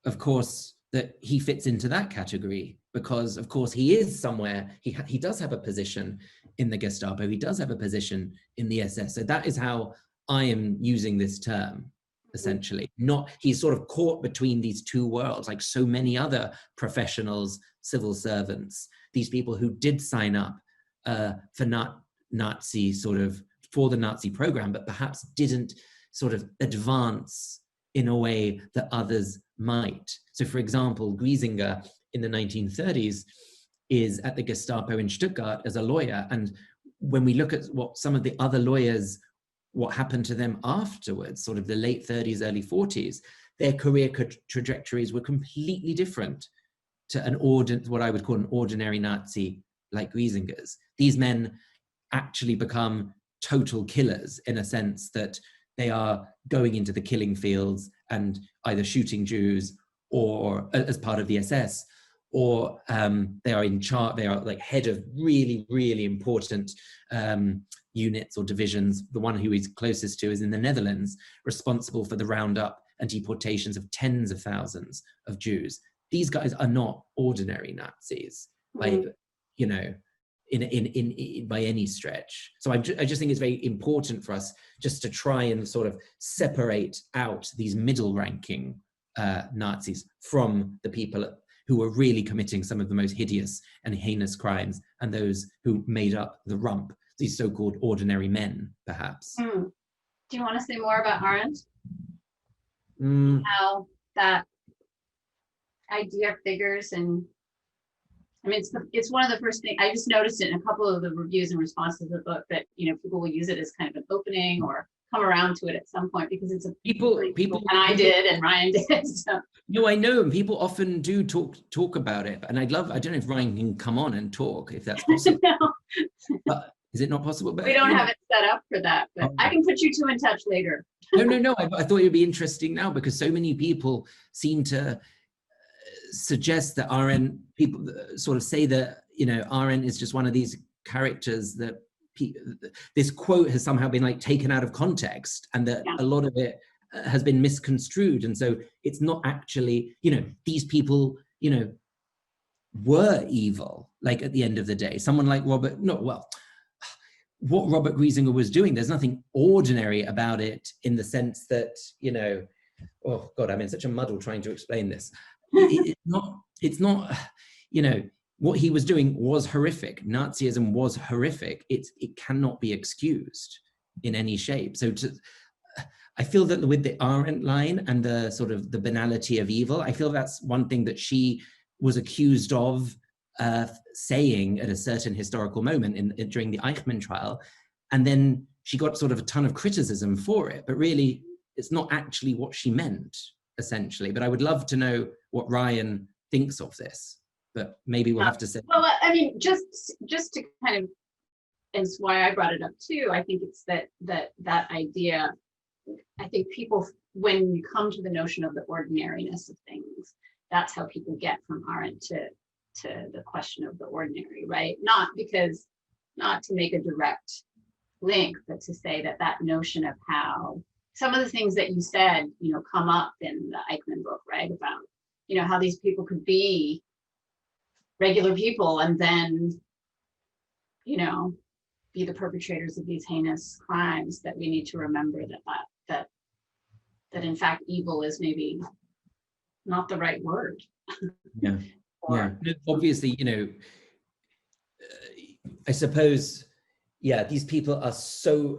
of course, that he fits into that category, because of course he is somewhere, he does have a position in the Gestapo, he does have a position in the SS. So that is how I am using this term, essentially. He's sort of caught between these two worlds, like so many other professionals, civil servants, these people who did sign up for Nazi for the Nazi program, but perhaps didn't sort of advance in a way that others might. So for example, Quisener in the 1930s is at the Gestapo in Stuttgart as a lawyer. And when we look at what some of the other lawyers, what happened to them afterwards, sort of the late 30s, early 40s, their career trajectories were completely different to what I would call an ordinary Nazi like Quisener's. These men actually become total killers, in a sense that they are going into the killing fields and either shooting Jews or as part of the SS, or they are in charge, they are like head of really, really important units or divisions. The one who he's closest to is in the Netherlands, responsible for the roundup and deportations of tens of thousands of Jews. These guys are not ordinary Nazis, by any stretch. So I just think it's very important for us just to try and sort of separate out these middle-ranking Nazis from the people who were really committing some of the most hideous and heinous crimes, and those who made up the rump, these so-called ordinary men, perhaps. Do you want to say more about Arendt? How that idea figures, and I mean, it's one of the first things I just noticed it in a couple of the reviews and responses to the book, that people will use it as kind of an opening or come around to it at some point, because it's a people and I did and Ryan did. So. No, I know, and people often do talk about it, and I don't know if Ryan can come on and talk, if that's possible. No. Is it not possible? But we don't have it set up for that, but I can put you two in touch later. No. I thought it would be interesting now, because so many people seem to suggest that Arendt, people sort of say that, Arendt is just one of these characters that this quote has somehow been like taken out of context, and that a lot of it has been misconstrued. And so it's not actually, these people, were evil, like at the end of the day. Someone like what Robert Quisener was doing, there's nothing ordinary about it, in the sense that, oh God, I'm in such a muddle trying to explain this. It's not, what he was doing was horrific. Nazism was horrific. It cannot be excused in any shape. So I feel that with the Arendt line and the sort of the banality of evil, I feel that's one thing that she was accused of saying at a certain historical moment during the Eichmann trial. And then she got sort of a ton of criticism for it, but really it's not actually what she meant, essentially. But I would love to know what Ryan thinks of this, but maybe we'll have to say. Well, I mean, just to kind of, is why I brought it up too. I think it's that idea. I think people, when you come to the notion of the ordinariness of things, that's how people get from Arendt to the question of the ordinary, right? Not to make a direct link, but to say that notion of how some of the things that you said, come up in the Eichmann book, right? About, how these people could be regular people and then, be the perpetrators of these heinous crimes, that we need to remember that in fact, evil is maybe not the right word. Yeah. Obviously, I suppose, these people are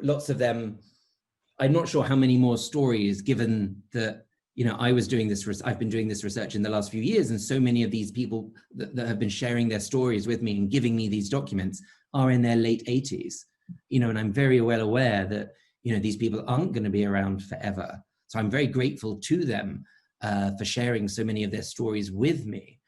lots of them. I'm not sure how many more stories, given that you know, I was doing this, I've been doing this research in the last few years, and so many of these people that have been sharing their stories with me and giving me these documents are in their late 80s, you know, and I'm very well aware that, you know, these people aren't going to be around forever. So I'm very grateful to them for sharing so many of their stories with me.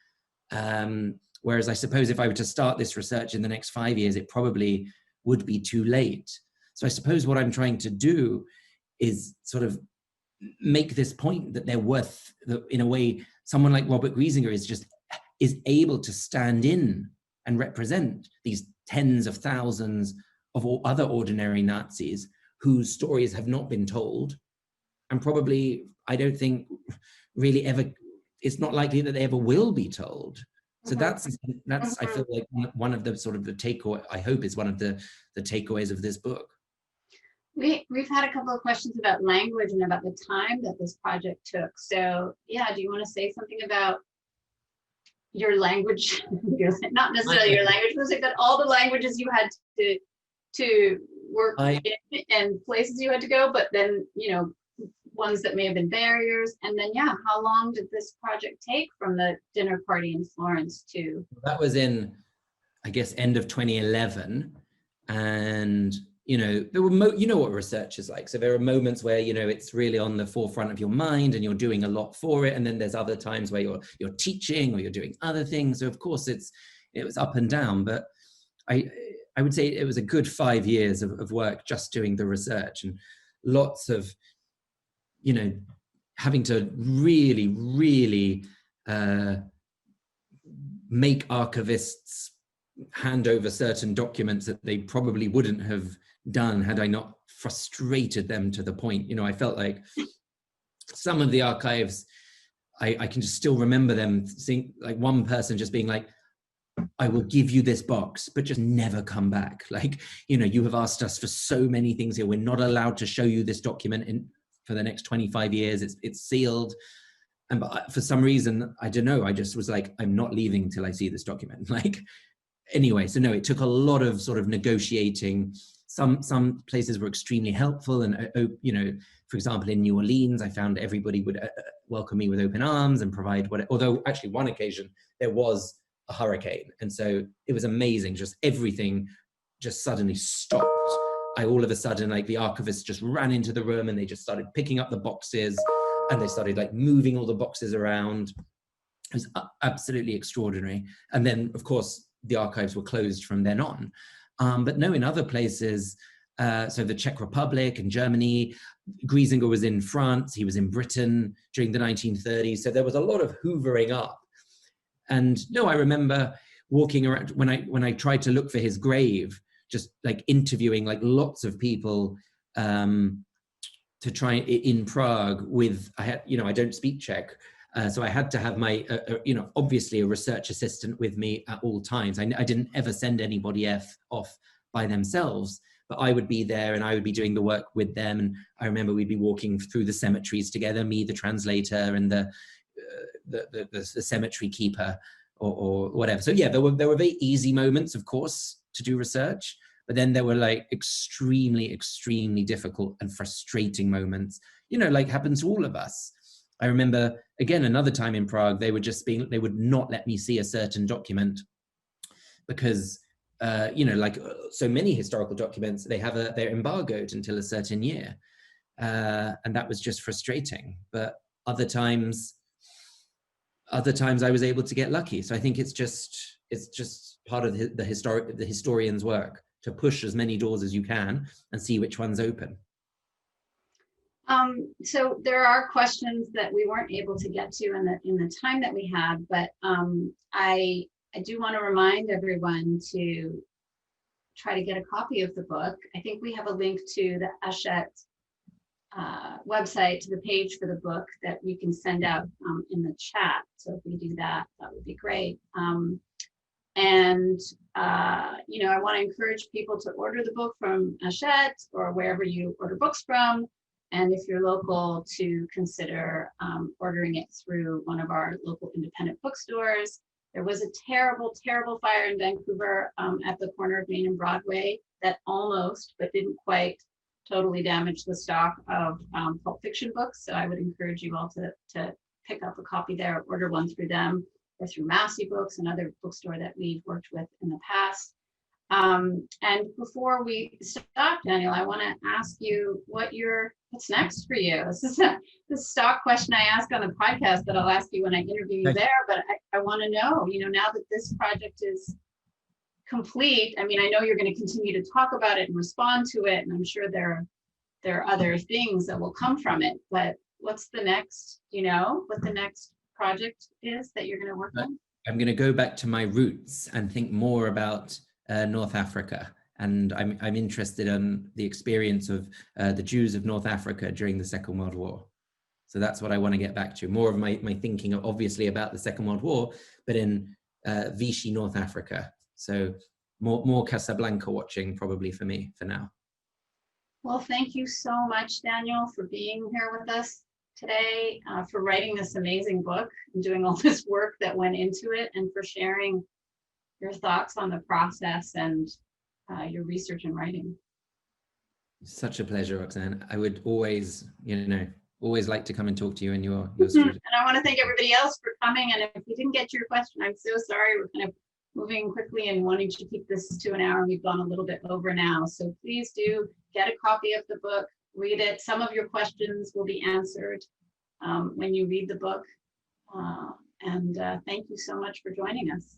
Whereas I suppose if I were to start this research in the next 5 years, it probably would be too late. So I suppose what I'm trying to do is sort of make this point that they're worth, in a way, someone like Robert Quisener is able to stand in and represent these tens of thousands of all other ordinary Nazis whose stories have not been told, and probably, I don't think, really ever, it's not likely that they ever will be told. So that's I feel like one of the sort of the takeaway, I hope, is one of the takeaways of this book. We've had a couple of questions about language and about the time that this project took. So yeah, do you want to say something about your language, not necessarily your language music, but all the languages you had to work in and places you had to go, but then, you know, ones that may have been barriers. And then, yeah, how long did this project take from the dinner party in Florence to? That was in, I guess, end of 2011. And, you know, there were, you know what research is like. So there are moments where, you know, it's really on the forefront of your mind and you're doing a lot for it. And then there's other times where you're teaching or you're doing other things. So of course it was up and down, but I would say it was a good 5 years of work just doing the research, and lots of, you know, having to really, really make archivists hand over certain documents that they probably wouldn't have done had I not frustrated them to the point. You know, I felt like some of the archives, I can just still remember them seeing, like, one person just being like, I will give you this box, but just never come back. Like, you know, you have asked us for so many things here. We're not allowed to show you this document for the next 25 years. It's sealed. And but for some reason, I don't know, I just was like, I'm not leaving till I see this document. Like, anyway, so no, it took a lot of sort of negotiating. Some places were extremely helpful. And, you know, for example, in New Orleans, I found everybody would welcome me with open arms and provide what, although actually one occasion there was a hurricane. And so it was amazing. Just everything just suddenly stopped. All of a sudden, like, the archivists just ran into the room and they just started picking up the boxes and they started like moving all the boxes around. It was absolutely extraordinary. And then of course the archives were closed from then on. But no, in other places, so the Czech Republic and Germany, Quisener was in France, he was in Britain during the 1930s. So there was a lot of hoovering up. And no, I remember walking around when I tried to look for his grave, just like interviewing like lots of people to try in Prague with, I had, you know, I don't speak Czech. So I had to have my, you know, obviously a research assistant with me at all times. I didn't ever send anybody off by themselves, but I would be there and I would be doing the work with them. And I remember we'd be walking through the cemeteries together, me, the translator, and the cemetery keeper or whatever. So yeah, there were very easy moments, of course, to do research, but then there were like extremely, extremely difficult and frustrating moments, you know, like happened to all of us. I remember, again, another time in Prague, they would not let me see a certain document because, you know, like so many historical documents, they're embargoed until a certain year. And that was just frustrating. But other times I was able to get lucky. So I think it's just part of the historian's work to push as many doors as you can and see which ones open. So there are questions that we weren't able to get to in the time that we had, but I do want to remind everyone to try to get a copy of the book. I think we have a link to the Hachette website, to the page for the book that we can send out in the chat. So if we do that, that would be great. You know, I want to encourage people to order the book from Hachette or wherever you order books from. And if you're local, to consider ordering it through one of our local independent bookstores. There was a terrible, terrible fire in Vancouver at the corner of Main and Broadway that almost, but didn't quite, totally damaged the stock of pulp fiction books. So I would encourage you all to pick up a copy there, order one through them or through Massey Books, another bookstore that we've worked with in the past. And before we stop, Daniel, I want to ask you what's next for you. This is the stock question I ask on the podcast that I'll ask you when I interview you there, but I want to know, now that this project is complete, I mean, I know you're going to continue to talk about it and respond to it, and I'm sure there are other things that will come from it, but what's the next, what the next project is that you're going to work on? I'm going to go back to my roots and think more about North Africa. And I'm interested in the experience of the Jews of North Africa during the Second World War. So that's what I want to get back to. More of my thinking, obviously, about the Second World War, but in Vichy, North Africa. So more Casablanca watching probably for me for now. Well, thank you so much, Daniel, for being here with us today, for writing this amazing book and doing all this work that went into it, and for sharing your thoughts on the process and your research and writing. Such a pleasure, Roxanne. I would always, always like to come and talk to you and your students. And I want to thank everybody else for coming. And if you didn't get to your question, I'm so sorry. We're kind of moving quickly and wanting to keep this to an hour. We've gone a little bit over now. So please do get a copy of the book, read it. Some of your questions will be answered when you read the book. And thank you so much for joining us.